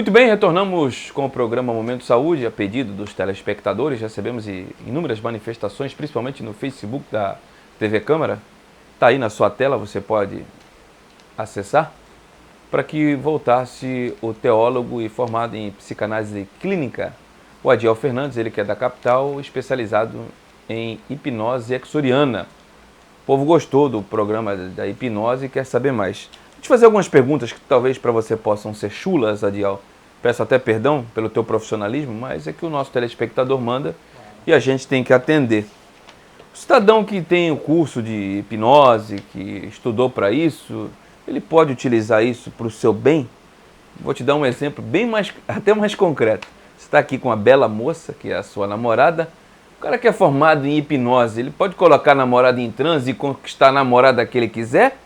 Muito bem, retornamos com o programa Momento Saúde. A pedido dos telespectadores, recebemos inúmeras manifestações, principalmente no Facebook da TV Câmara. Está aí na sua tela, você pode acessar, para que voltasse o teólogo e formado em psicanálise clínica, o Adiel Fernandes, ele que é da capital, especializado em hipnose exoriana. O povo gostou do programa da hipnose e quer saber mais. Deixa eu fazer algumas perguntas que talvez para você possam ser chulas, Adiel. Peço até perdão pelo teu profissionalismo, mas é que o nosso telespectador manda e a gente tem que atender. O cidadão que tem o curso de hipnose, que estudou para isso, ele pode utilizar isso para o seu bem? Vou te dar um exemplo bem mais, até mais concreto. Você está aqui com a bela moça, que é a sua namorada. O cara que é formado em hipnose, ele pode colocar a namorada em transe e conquistar a namorada que ele quiser?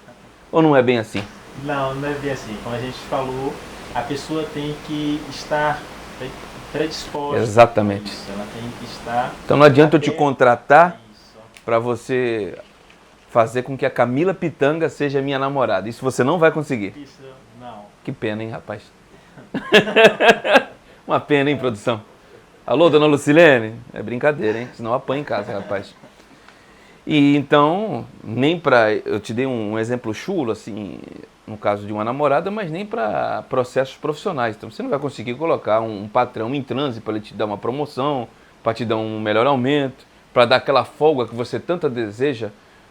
Ou não é bem assim? Não, não é bem assim. Como a gente falou, a pessoa tem que estar predisposta. Exatamente. Isso, ela tem que estar. Então não adianta eu te contratar Isso. para você fazer com que a Camila Pitanga seja minha namorada. Isso você não vai conseguir. Isso, não. Que pena, hein, rapaz? Uma pena, hein, produção? Alô, dona Lucilene? É brincadeira, hein? Senão apanha em casa, rapaz. E então, nem para... Eu te dei um exemplo chulo, assim, no caso de uma namorada, mas nem para processos profissionais. Então, você não vai conseguir colocar um patrão em transe para ele te dar uma promoção, para te dar um melhor aumento, para dar aquela folga que você tanto deseja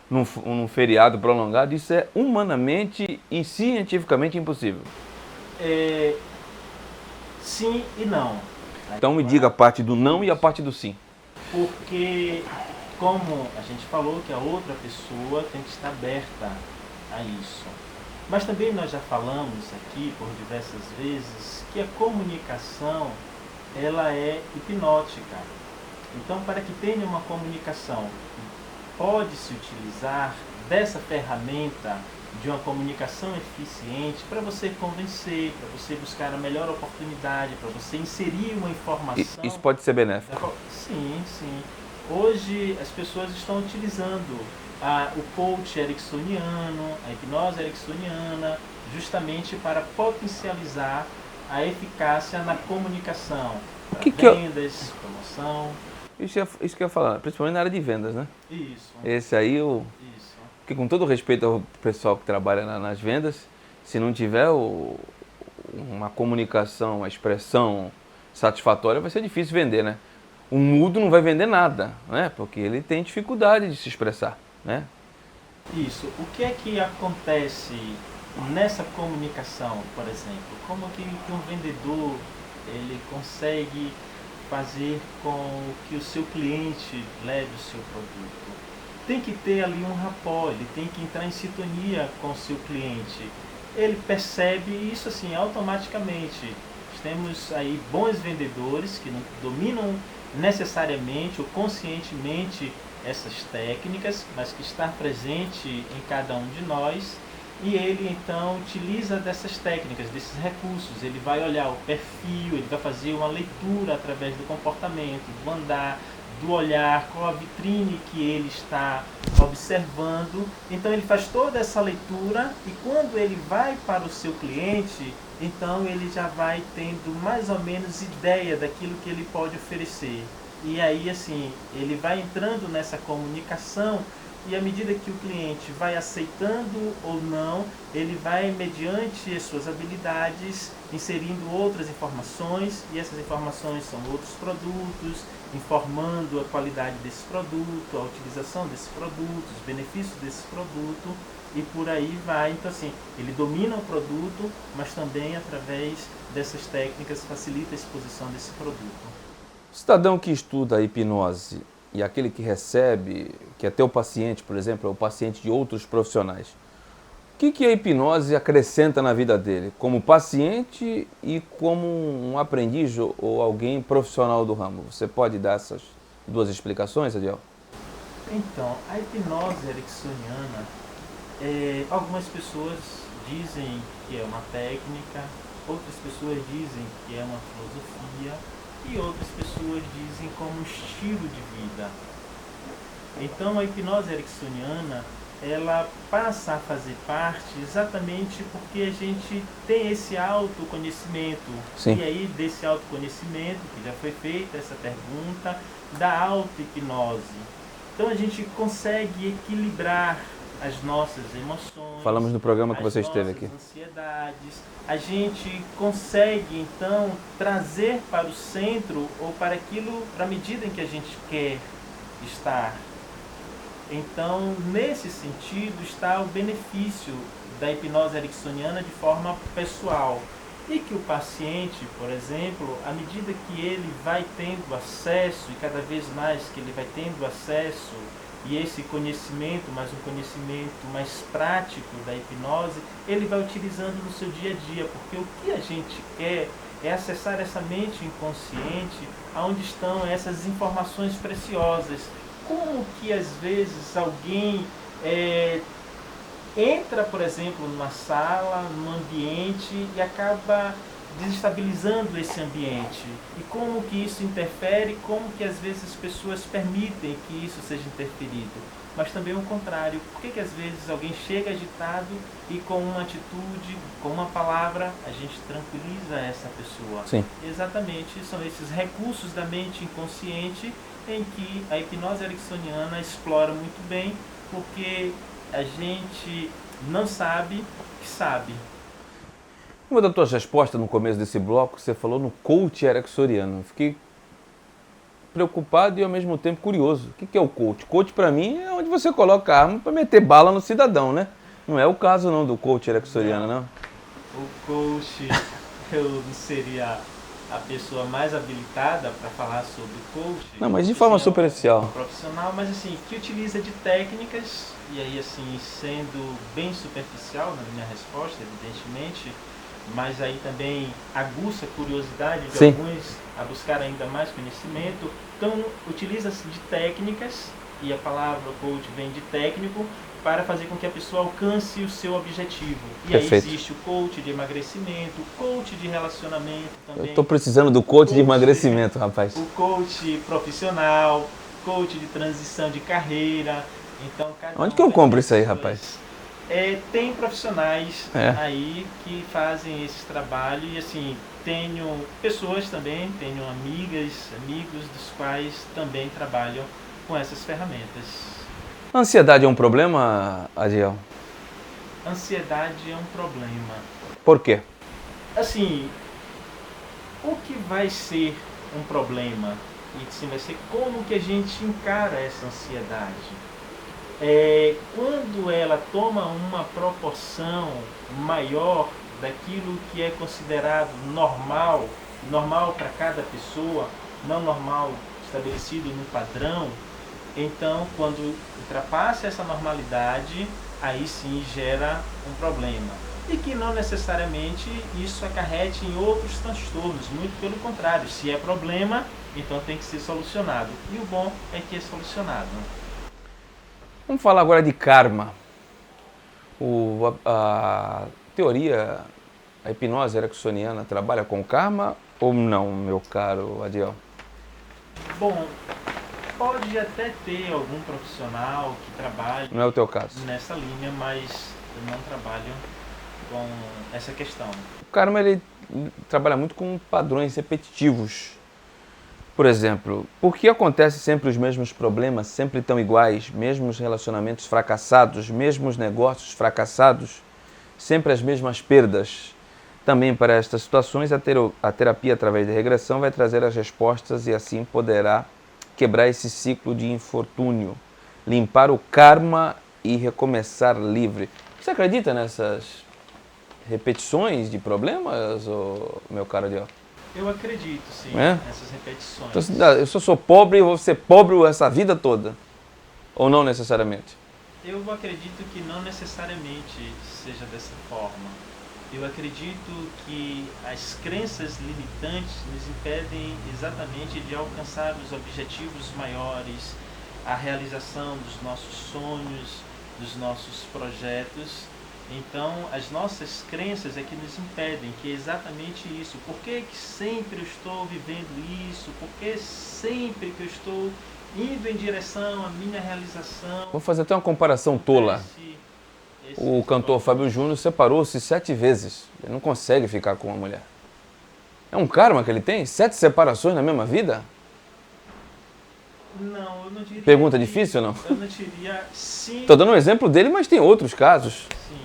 num feriado prolongado. Isso é humanamente e cientificamente impossível. Sim e não. Então, me diga a parte do não e a parte do sim. Porque, como a gente falou, que a outra pessoa tem que estar aberta a isso. Mas também nós já falamos aqui por diversas vezes que a comunicação ela é hipnótica. Então, para que tenha uma comunicação, pode-se utilizar dessa ferramenta de uma comunicação eficiente para você convencer, para você buscar a melhor oportunidade, para você inserir uma informação. Isso pode ser benéfico. Sim, sim. Hoje as pessoas estão utilizando o coach ericksoniano, a hipnose ericksoniana, justamente para potencializar a eficácia na comunicação, para vendas, promoção. Isso que eu ia falar, principalmente na área de vendas, né? Isso. Esse aí, Isso. porque com todo respeito ao pessoal que trabalha nas vendas, se não tiver uma comunicação, uma expressão satisfatória, vai ser difícil vender, né? O mudo não vai vender nada, né? Porque ele tem dificuldade de se expressar, né? Isso. O que é que acontece nessa comunicação, por exemplo? Como que um vendedor ele consegue fazer com que o seu cliente leve o seu produto? Tem que ter ali um rapport, ele tem que entrar em sintonia com o seu cliente. Ele percebe isso assim automaticamente. Temos aí bons vendedores que não dominam necessariamente ou conscientemente essas técnicas, mas que está presente em cada um de nós, e ele então utiliza dessas técnicas, desses recursos. Ele vai olhar o perfil, ele vai fazer uma leitura através do comportamento, do andar, do olhar, qual a vitrine que ele está observando. Então ele faz toda essa leitura e quando ele vai para o seu cliente, então ele já vai tendo mais ou menos ideia daquilo que ele pode oferecer. E aí assim, ele vai entrando nessa comunicação e à medida que o cliente vai aceitando ou não, ele vai, mediante as suas habilidades, inserindo outras informações, e essas informações são outros produtos, informando a qualidade desse produto, a utilização desse produto, os benefícios desse produto, e por aí vai. Então assim, ele domina o produto, mas também através dessas técnicas facilita a exposição desse produto. O cidadão que estuda a hipnose e aquele que recebe, que é teu paciente, por exemplo, é o paciente de outros profissionais, o que a hipnose acrescenta na vida dele, como paciente e como um aprendiz ou alguém profissional do ramo? Você pode dar essas duas explicações, Adiel? Então, a hipnose ericksoniana, algumas pessoas dizem que é uma técnica, outras pessoas dizem que é uma filosofia e outras pessoas dizem como um estilo de vida. Então, a hipnose ericksoniana ela passa a fazer parte exatamente porque a gente tem esse autoconhecimento. Sim. E aí, desse autoconhecimento, que já foi feita essa pergunta, da auto-hipnose. Então, a gente consegue equilibrar as nossas emoções, Falamos no programa que as você esteve aqui. nossas ansiedades. A gente consegue, então, trazer para o centro ou para aquilo, para a medida em que a gente quer estar. Então, nesse sentido, está o benefício da hipnose ericksoniana de forma pessoal. E que o paciente, por exemplo, à medida que ele vai tendo acesso, e cada vez mais que ele vai tendo acesso, e esse conhecimento, mas um conhecimento mais prático da hipnose, ele vai utilizando no seu dia a dia, porque o que a gente quer é acessar essa mente inconsciente, onde estão essas informações preciosas. Como que às vezes alguém entra, por exemplo, numa sala, num ambiente e acaba desestabilizando esse ambiente? E como que isso interfere, como que às vezes as pessoas permitem que isso seja interferido? Mas também o contrário, por que às vezes alguém chega agitado e com uma atitude, com uma palavra, a gente tranquiliza essa pessoa? Sim. Exatamente, são esses recursos da mente inconsciente em que a hipnose ericksoniana explora muito bem, porque a gente não sabe que sabe. Uma das tuas respostas no começo desse bloco, você falou no coach ericksoniano. Fiquei preocupado e ao mesmo tempo curioso. O que é o coach? Coach para mim é onde você coloca a arma para meter bala no cidadão, né? Não é o caso não do coach ericksoniano, não. O coach, eu não seria a pessoa mais habilitada para falar sobre coach. Não, mas de forma superficial. Profissional, mas assim, que utiliza de técnicas, e aí assim, sendo bem superficial na minha resposta, evidentemente, mas aí também aguça a curiosidade de Sim. alguns a buscar ainda mais conhecimento. Então, utiliza-se de técnicas, e a palavra coach vem de técnico, para fazer com que a pessoa alcance o seu objetivo. E Perfeito. aí existe o coach de emagrecimento, o coach de relacionamento também. Eu estou precisando do coach de emagrecimento, rapaz. O coach profissional, coach de transição de carreira. Então, Onde que eu compro isso aí, rapaz? Tem profissionais aí que fazem esse trabalho e assim, tenho pessoas também, tenho amigas, amigos dos quais também trabalham com essas ferramentas. A ansiedade é um problema, Adiel? Ansiedade é um problema. Por quê? Assim, o que vai ser um problema? E assim, vai ser como que a gente encara essa ansiedade. Quando ela toma uma proporção maior daquilo que é considerado normal, normal para cada pessoa, não normal estabelecido no padrão, então quando ultrapassa essa normalidade, aí sim gera um problema. E que não necessariamente isso acarrete em outros transtornos, muito pelo contrário, se é problema, então tem que ser solucionado. E o bom é que é solucionado. Vamos falar agora de karma. A teoria, a hipnose ericksoniana trabalha com karma ou não, meu caro Adiel? Bom, pode até ter algum profissional que trabalhe Não é o teu caso. nessa linha, mas eu não trabalho com essa questão. O karma ele trabalha muito com padrões repetitivos. Por exemplo, por que acontecem sempre os mesmos problemas, sempre tão iguais, mesmos relacionamentos fracassados, mesmos negócios fracassados, sempre as mesmas perdas? Também para estas situações, a terapia através da regressão vai trazer as respostas e assim poderá quebrar esse ciclo de infortúnio, limpar o karma e recomeçar livre. Você acredita nessas repetições de problemas, meu caro Adiel? Eu acredito, sim, nessas repetições. Então, eu sou pobre e vou ser pobre essa vida toda? Ou não necessariamente? Eu acredito que não necessariamente seja dessa forma. Eu acredito que as crenças limitantes nos impedem exatamente de alcançar os objetivos maiores, a realização dos nossos sonhos, dos nossos projetos. Então, as nossas crenças é que nos impedem, que é exatamente isso. Por que sempre eu estou vivendo isso? Por que sempre que eu estou indo em direção à minha realização. Vou fazer até uma comparação tola. O cantor Fábio Júnior separou-se 7 vezes. Ele não consegue ficar com uma mulher. É um karma que ele tem? 7 separações na mesma vida? Não, eu não diria. Pergunta difícil ou não? Eu não diria sim. Estou dando um exemplo dele, mas tem outros casos. Sim.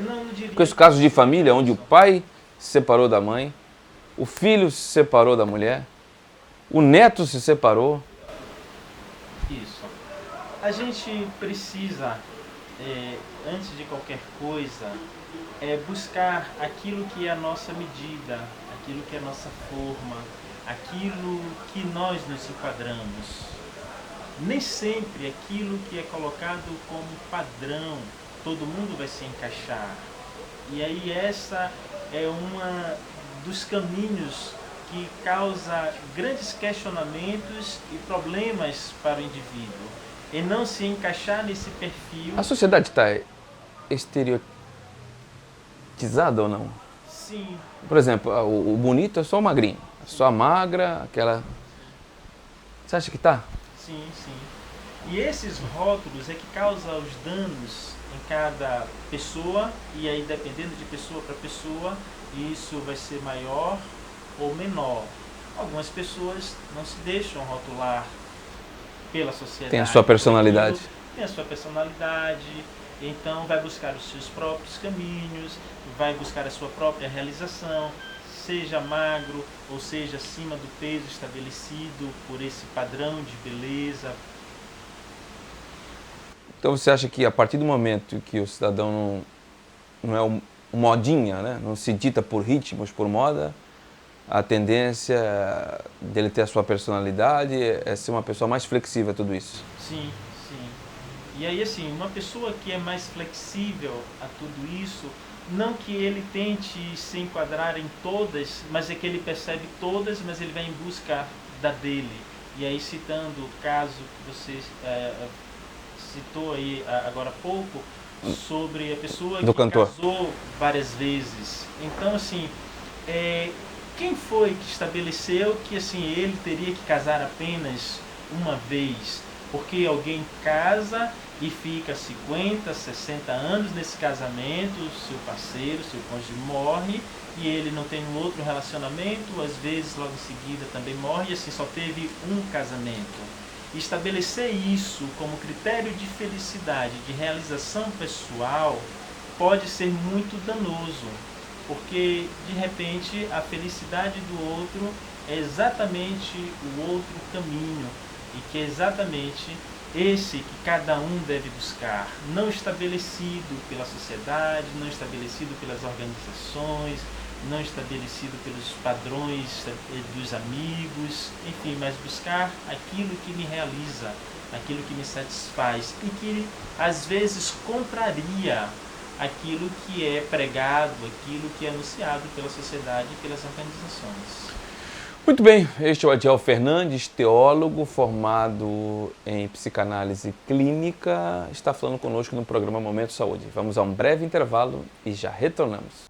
Não, eu não diria. Porque os casos de família onde o pai se separou da mãe, o filho se separou da mulher, o neto se separou. Isso. A gente precisa, antes de qualquer coisa, buscar aquilo que é a nossa medida, aquilo que é a nossa forma, aquilo que nós nos enquadramos. Nem sempre aquilo que é colocado como padrão, todo mundo vai se encaixar. E aí essa é uma dos caminhos que causa grandes questionamentos e problemas para o indivíduo. E não se encaixar nesse perfil. A sociedade está estereotizada ou não? Sim. Por exemplo, o bonito é só o magrinho, só a magra, aquela... Você acha que tá? Sim, sim. E esses rótulos é que causam os danos em cada pessoa, e aí dependendo de pessoa para pessoa, isso vai ser maior ou menor. Algumas pessoas não se deixam rotular pela sociedade. Tem a sua personalidade. Tem a sua personalidade, então vai buscar os seus próprios caminhos, vai buscar a sua própria realização, seja magro ou seja acima do peso estabelecido por esse padrão de beleza. Então você acha que a partir do momento que o cidadão não é um modinha, né? Não se dita por ritmos, por moda, a tendência dele ter a sua personalidade é ser uma pessoa mais flexível a tudo isso? Sim, sim. E aí assim, uma pessoa que é mais flexível a tudo isso, não que ele tente se enquadrar em todas, mas é que ele percebe todas, mas ele vai em busca da dele. E aí citando o caso que você citou aí agora há pouco, sobre a pessoa que casou várias vezes. Então assim, quem foi que estabeleceu que assim, ele teria que casar apenas uma vez? Porque alguém casa e fica 50, 60 anos nesse casamento, seu parceiro, seu cônjuge morre, e ele não tem um outro relacionamento, às vezes logo em seguida também morre, e assim só teve um casamento. Estabelecer isso como critério de felicidade, de realização pessoal, pode ser muito danoso, porque de repente a felicidade do outro é exatamente o outro caminho, e que é exatamente esse que cada um deve buscar, não estabelecido pela sociedade, não estabelecido pelas organizações, não estabelecido pelos padrões dos amigos, enfim, mas buscar aquilo que me realiza, aquilo que me satisfaz e que às vezes contraria aquilo que é pregado, aquilo que é anunciado pela sociedade e pelas organizações. Muito bem, este é o Adiel Fernandes, teólogo formado em psicanálise clínica, está falando conosco no programa Momento Saúde. Vamos a um breve intervalo e já retornamos.